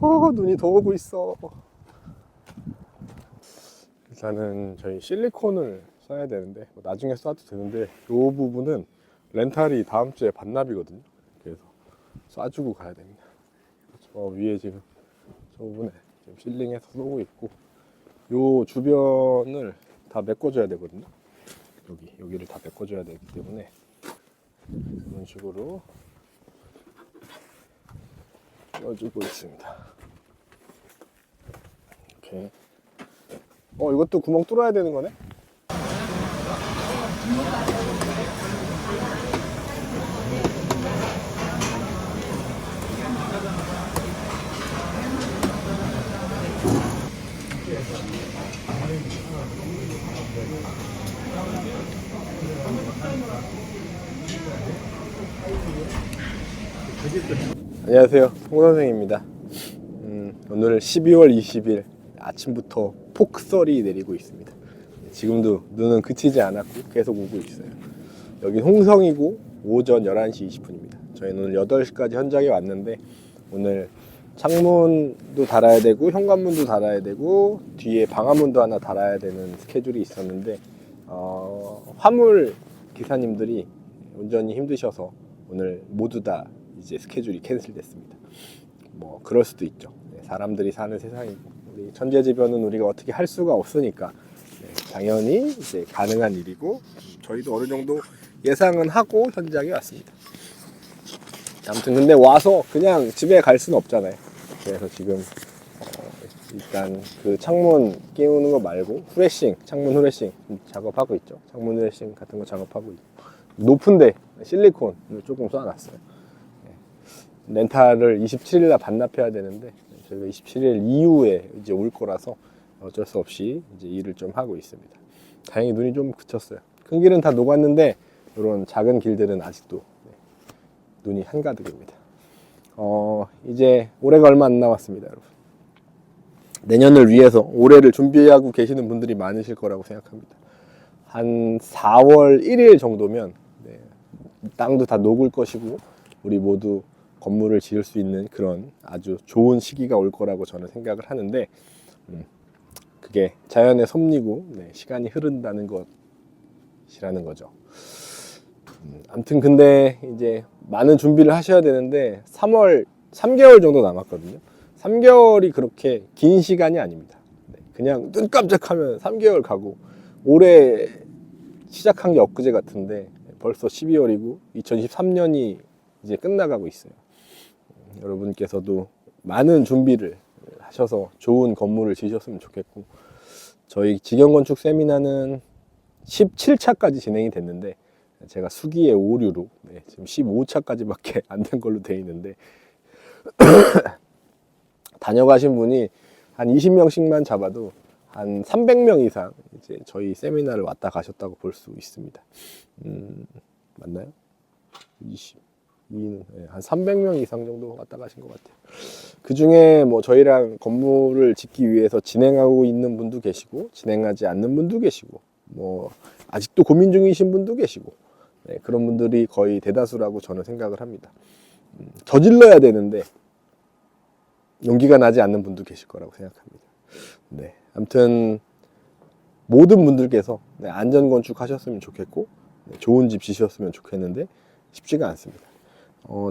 눈이 더 오고 있어. 일단은 저희 실리콘을 써야 되는데 나중에 써도 되는데 이 부분은 렌탈이 다음 주에 반납이거든요. 그래서 쏴주고 가야 됩니다. 저 위에 지금 저 부분에 지금 실링해서 쏘고 있고 요 주변을 다 메꿔줘야 되거든요. 여기를 다 메꿔줘야 되기 때문에 이런 식으로 넣어주고 있습니다. 이렇게. 이것도 구멍 뚫어야 되는 거네? 안녕하세요, 홍 선생입니다. 오늘 12월 20일 아침부터 폭설이 내리고 있습니다. 지금도 눈은 그치지 않았고 계속 오고 있어요. 여기 홍성이고 오전 11시 20분입니다 저희는 오늘 8시까지 현장에 왔는데 오늘 창문도 달아야 되고 현관문도 달아야 되고 뒤에 방화문도 하나 달아야 되는 스케줄이 있었는데 화물 기사님들이 운전이 힘드셔서 오늘 모두 다 이제 스케줄이 캔슬됐습니다. 뭐 그럴 수도 있죠. 사람들이 사는 세상이고 우리 천재지변은 우리가 어떻게 할 수가 없으니까 당연히 이제 가능한 일이고 저희도 어느 정도 예상은 하고 현장에 왔습니다. 아무튼 근데 와서 그냥 집에 갈 수는 없잖아요. 그래서 지금 일단 그 창문 끼우는 거 말고 후레싱, 창문 후레싱 작업하고 있죠. 창문 후레싱 같은 거 작업하고 있고 높은데 실리콘을 조금 쏴놨어요. 렌탈을 27일날 반납해야 되는데 저희가 27일 이후에 이제 올 거라서 어쩔 수 없이 이제 일을 좀 하고 있습니다. 다행히 눈이 좀 그쳤어요. 큰 길은 다 녹았는데 이런 작은 길들은 아직도 눈이 한가득입니다. 이제 올해가 얼마 안 남았습니다, 여러분. 내년을 위해서 올해를 준비하고 계시는 분들이 많으실 거라고 생각합니다. 한 4월 1일 정도면 땅도 다 녹을 것이고 우리 모두 건물을 지을 수 있는 그런 아주 좋은 시기가 올 거라고 저는 생각을 하는데 그게 자연의 섭리고 시간이 흐른다는 것이라는 거죠. 아무튼 근데 이제 많은 준비를 하셔야 되는데 3개월 정도 남았거든요. 3개월이 그렇게 긴 시간이 아닙니다. 그냥 눈 깜짝하면 3개월 가고 올해 시작한 게 엊그제 같은데 벌써 12월이고 2023년이 이제 끝나가고 있어요. 여러분께서도 많은 준비를 하셔서 좋은 건물을 지으셨으면 좋겠고 저희 직영건축 세미나는 17차까지 진행이 됐는데 제가 수기의 오류로 지금 15차까지밖에 안 된 걸로 되어 있는데 다녀가신 분이 한 20명씩만 잡아도 한 300명 이상 이제 저희 세미나를 왔다 가셨다고 볼 수 있습니다. 맞나요? 2는 한 300명 이상 정도 왔다 가신 것 같아요. 그 중에 뭐 저희랑 건물을 짓기 위해서 진행하고 있는 분도 계시고 진행하지 않는 분도 계시고 뭐 아직도 고민 중이신 분도 계시고 그런 분들이 거의 대다수라고 저는 생각을 합니다. 저질러야 되는데 용기가 나지 않는 분도 계실 거라고 생각합니다. 아무튼 모든 분들께서 안전건축 하셨으면 좋겠고 좋은 집 지셨으면 좋겠는데 쉽지가 않습니다.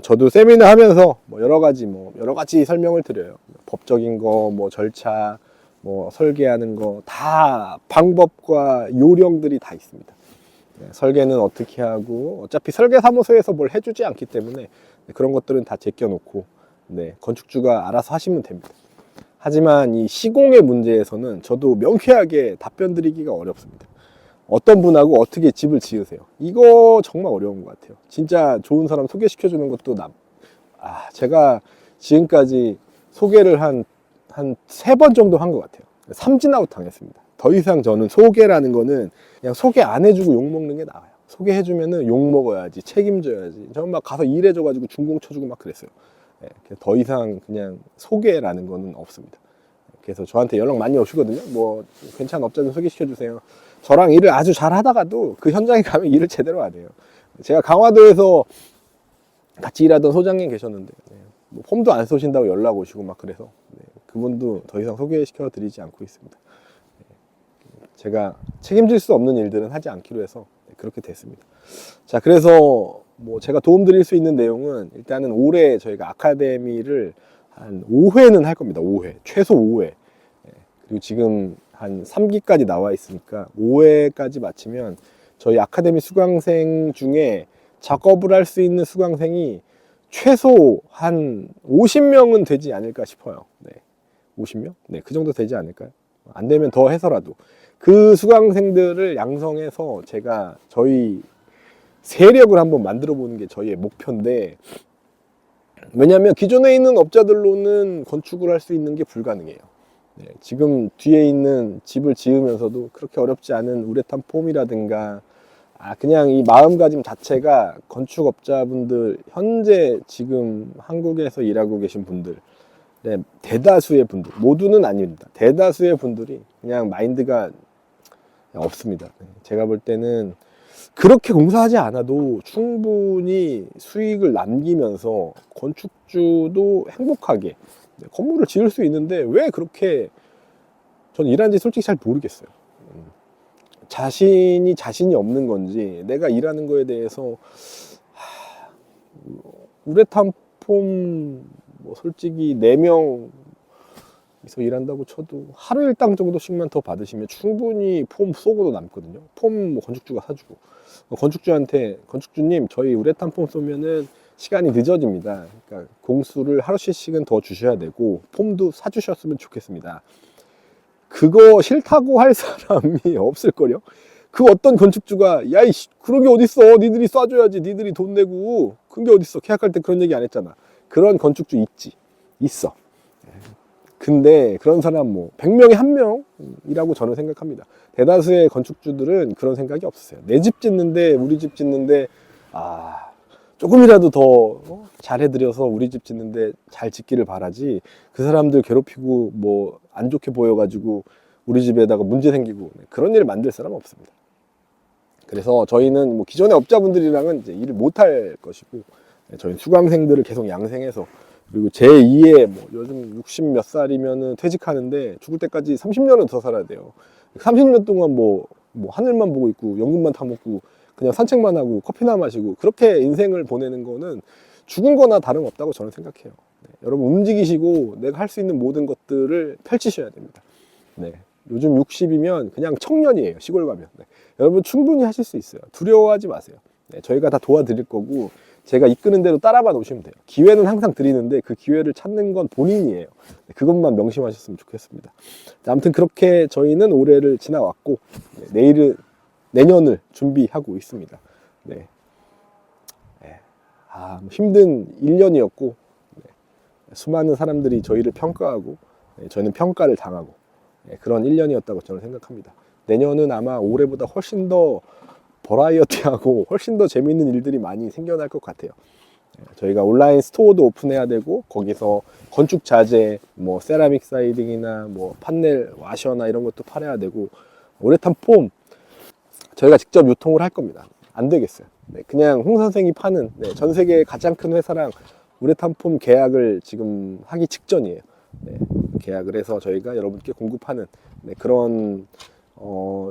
저도 세미나 하면서 여러 가지 설명을 드려요. 법적인 거, 절차, 설계하는 거 다 방법과 요령들이 다 있습니다. 설계는 어떻게 하고 어차피 설계사무소에서 뭘 해주지 않기 때문에 그런 것들은 다 제껴놓고 건축주가 알아서 하시면 됩니다. 하지만 이 시공의 문제에서는 저도 명쾌하게 답변 드리기가 어렵습니다. 어떤 분하고 어떻게 집을 지으세요? 이거 정말 어려운 것 같아요. 진짜 좋은 사람 소개시켜주는 것도 제가 지금까지 소개를 한 3번 정도 한 것 같아요. 삼진아웃 당했습니다. 더 이상 저는 소개라는 거는 그냥 소개 안 해주고 욕먹는 게 나아요. 소개해주면은 욕먹어야지, 책임져야지. 저는 막 가서 일해줘가지고 중공 쳐주고 막 그랬어요. 더 이상 그냥 소개라는 거는 없습니다. 그래서 저한테 연락 많이 오시거든요. 괜찮은 업자 좀 소개시켜주세요. 저랑 일을 아주 잘 하다가도 그 현장에 가면 일을 제대로 안 해요. 제가 강화도에서 같이 일하던 소장님 계셨는데 뭐 폼도 안 쏘신다고 연락 오시고 막 그래서 네, 그분도 더 이상 소개시켜 드리지 않고 있습니다. 제가 책임질 수 없는 일들은 하지 않기로 해서 그렇게 됐습니다. 자, 그래서 뭐 제가 도움 드릴 수 있는 내용은 일단은 올해 저희가 아카데미를 한 5회는 할 겁니다. 5회. 최소 5회. 그리고 지금 한 3기까지 나와 있으니까 5회까지 마치면 저희 아카데미 수강생 중에 작업을 할 수 있는 수강생이 최소 한 50명은 되지 않을까 싶어요. 네. 50명? 네, 그 정도 되지 않을까요? 안 되면 더 해서라도. 그 수강생들을 양성해서 제가 저희 세력을 한번 만들어 보는 게 저희의 목표인데, 왜냐하면 기존에 있는 업자들로는 건축을 할 수 있는 게 불가능해요. 네, 지금 뒤에 있는 집을 지으면서도 그렇게 어렵지 않은 우레탄 폼이라든가 그냥 이 마음가짐 자체가 건축업자분들, 현재 지금 한국에서 일하고 계신 분들, 네, 대다수의 분들, 모두는 아닙니다. 대다수의 분들이 그냥 마인드가 없습니다. 제가 볼 때는 그렇게 공사하지 않아도 충분히 수익을 남기면서 건축주도 행복하게 건물을 지을 수 있는데, 왜 그렇게, 전 일하는지 솔직히 잘 모르겠어요. 자신이 없는 건지, 내가 일하는 거에 대해서 우레탄 폼 뭐 솔직히 4명이서 일한다고 쳐도 하루 일당 정도씩만 더 받으시면 충분히 폼 쏘고도 남거든요. 폼 뭐 건축주가 사주고, 건축주한테 건축주님 저희 우레탄 폼 쏘면은 시간이 늦어집니다. 그러니까 공수를 하루씩은 더 주셔야 되고 폼도 사주셨으면 좋겠습니다. 그거 싫다고 할 사람이 없을걸요? 그 어떤 건축주가 야 이씨 그런 게 어딨어, 니들이 쏴줘야지, 니들이 돈 내고, 그런 게 어딨어, 계약할 때 그런 얘기 안 했잖아. 그런 건축주 있어. 근데 그런 사람 뭐 100명에 1명이라고 저는 생각합니다. 대다수의 건축주들은 그런 생각이 없으세요. 내 집 짓는데, 우리 집 짓는데 조금이라도 더 잘해드려서 우리 집 짓는데 잘 짓기를 바라지, 그 사람들 괴롭히고 뭐 안 좋게 보여가지고 우리 집에다가 문제 생기고 그런 일을 만들 사람은 없습니다. 그래서 저희는 뭐 기존의 업자분들이랑은 이제 일을 못할 것이고, 저희는 수강생들을 계속 양생해서, 그리고 제2의 뭐 요즘 60 몇 살이면은 퇴직하는데 죽을 때까지 30년은 더 살아야 돼요. 30년 동안 뭐 하늘만 보고 있고 연금만 타먹고 그냥 산책만 하고 커피나 마시고 그렇게 인생을 보내는 거는 죽은 거나 다름없다고 저는 생각해요. 네, 여러분 움직이시고 내가 할 수 있는 모든 것들을 펼치셔야 됩니다. 네, 요즘 60이면 그냥 청년이에요. 시골 가면. 네, 여러분 충분히 하실 수 있어요. 두려워하지 마세요. 네, 저희가 다 도와드릴 거고 제가 이끄는 대로 따라만 오시면 돼요. 기회는 항상 드리는데 그 기회를 찾는 건 본인이에요. 네, 그것만 명심하셨으면 좋겠습니다. 자, 아무튼 그렇게 저희는 올해를 지나왔고, 네, 내년을 준비하고 있습니다. 네. 뭐 힘든 1년이었고, 수많은 사람들이 저희를 평가하고, 저희는 평가를 당하고, 그런 1년이었다고 저는 생각합니다. 내년은 아마 올해보다 훨씬 더 버라이어티하고 훨씬 더 재미있는 일들이 많이 생겨날 것 같아요. 저희가 온라인 스토어도 오픈해야 되고, 거기서 건축 자재, 뭐 세라믹 사이딩이나 뭐 판넬, 와셔나 이런 것도 팔아야 되고, 우레탄 폼 저희가 직접 유통을 할 겁니다. 안 되겠어요. 네, 그냥 홍 선생이 파는 전 세계 가장 큰 회사랑 우레탄 폼 계약을 지금 하기 직전이에요. 네, 계약을 해서 저희가 여러분께 공급하는 그런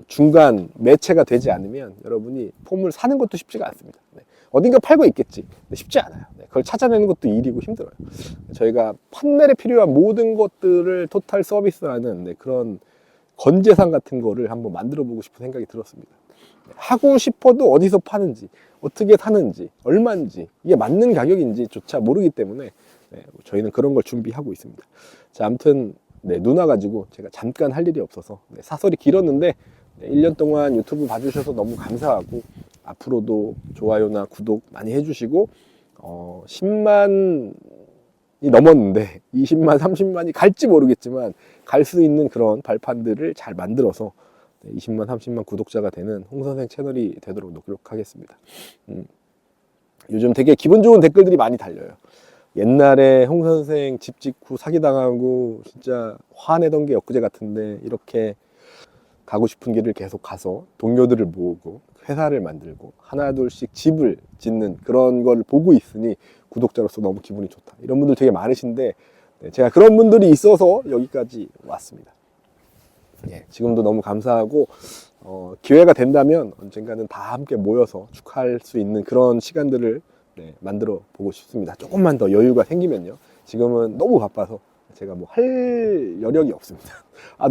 중간 매체가 되지 않으면 여러분이 폼을 사는 것도 쉽지가 않습니다. 네, 어딘가 팔고 있겠지. 쉽지 않아요. 그걸 찾아내는 것도 일이고 힘들어요. 저희가 판넬에 필요한 모든 것들을 토탈 서비스하는 그런 건재상 같은 거를 한번 만들어 보고 싶은 생각이 들었습니다. 하고 싶어도 어디서 파는지, 어떻게 사는지, 얼마인지, 이게 맞는 가격인지 조차 모르기 때문에 저희는 그런 걸 준비하고 있습니다. 자, 아무튼 누나 가지고 제가 잠깐 할 일이 없어서 사설이 길었는데 1년 동안 유튜브 봐주셔서 너무 감사하고, 앞으로도 좋아요나 구독 많이 해주시고 10만이 넘었는데 20만, 30만이 갈지 모르겠지만 갈 수 있는 그런 발판들을 잘 만들어서 20만, 30만 구독자가 되는 홍선생 채널이 되도록 노력하겠습니다. 요즘 되게 기분 좋은 댓글들이 많이 달려요. 옛날에 홍선생 집 짓고 사기당하고 진짜 화내던 게 엊그제 같은데 이렇게 가고 싶은 길을 계속 가서 동료들을 모으고 회사를 만들고 하나둘씩 집을 짓는 그런 걸 보고 있으니 구독자로서 너무 기분이 좋다. 이런 분들 되게 많으신데 네, 제가 그런 분들이 있어서 여기까지 왔습니다. 예, 지금도 너무 감사하고 기회가 된다면 언젠가는 다 함께 모여서 축하할 수 있는 그런 시간들을 네, 만들어 보고 싶습니다. 조금만 더 여유가 생기면요. 지금은 너무 바빠서 제가 뭐 할 여력이 없습니다.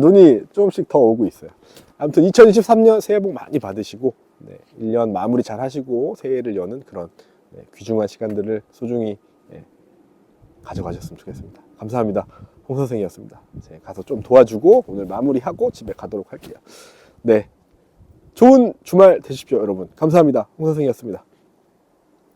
눈이 조금씩 더 오고 있어요. 아무튼 2023년 새해 복 많이 받으시고 네, 1년 마무리 잘 하시고 새해를 여는 그런 네, 귀중한 시간들을 소중히 가져가셨으면 좋겠습니다. 감사합니다. 홍 선생이었습니다. 제가 가서 좀 도와주고 오늘 마무리하고 집에 가도록 할게요. 네, 좋은 주말 되십시오, 여러분. 감사합니다. 홍 선생이었습니다.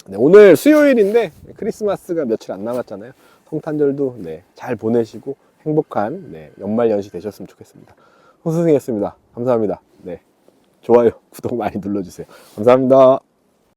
네, 오늘 수요일인데 크리스마스가 며칠 안 남았잖아요. 성탄절도 네, 잘 보내시고 행복한 네, 연말 연시 되셨으면 좋겠습니다. 홍 선생이었습니다. 감사합니다. 네, 좋아요, 구독 많이 눌러주세요. 감사합니다.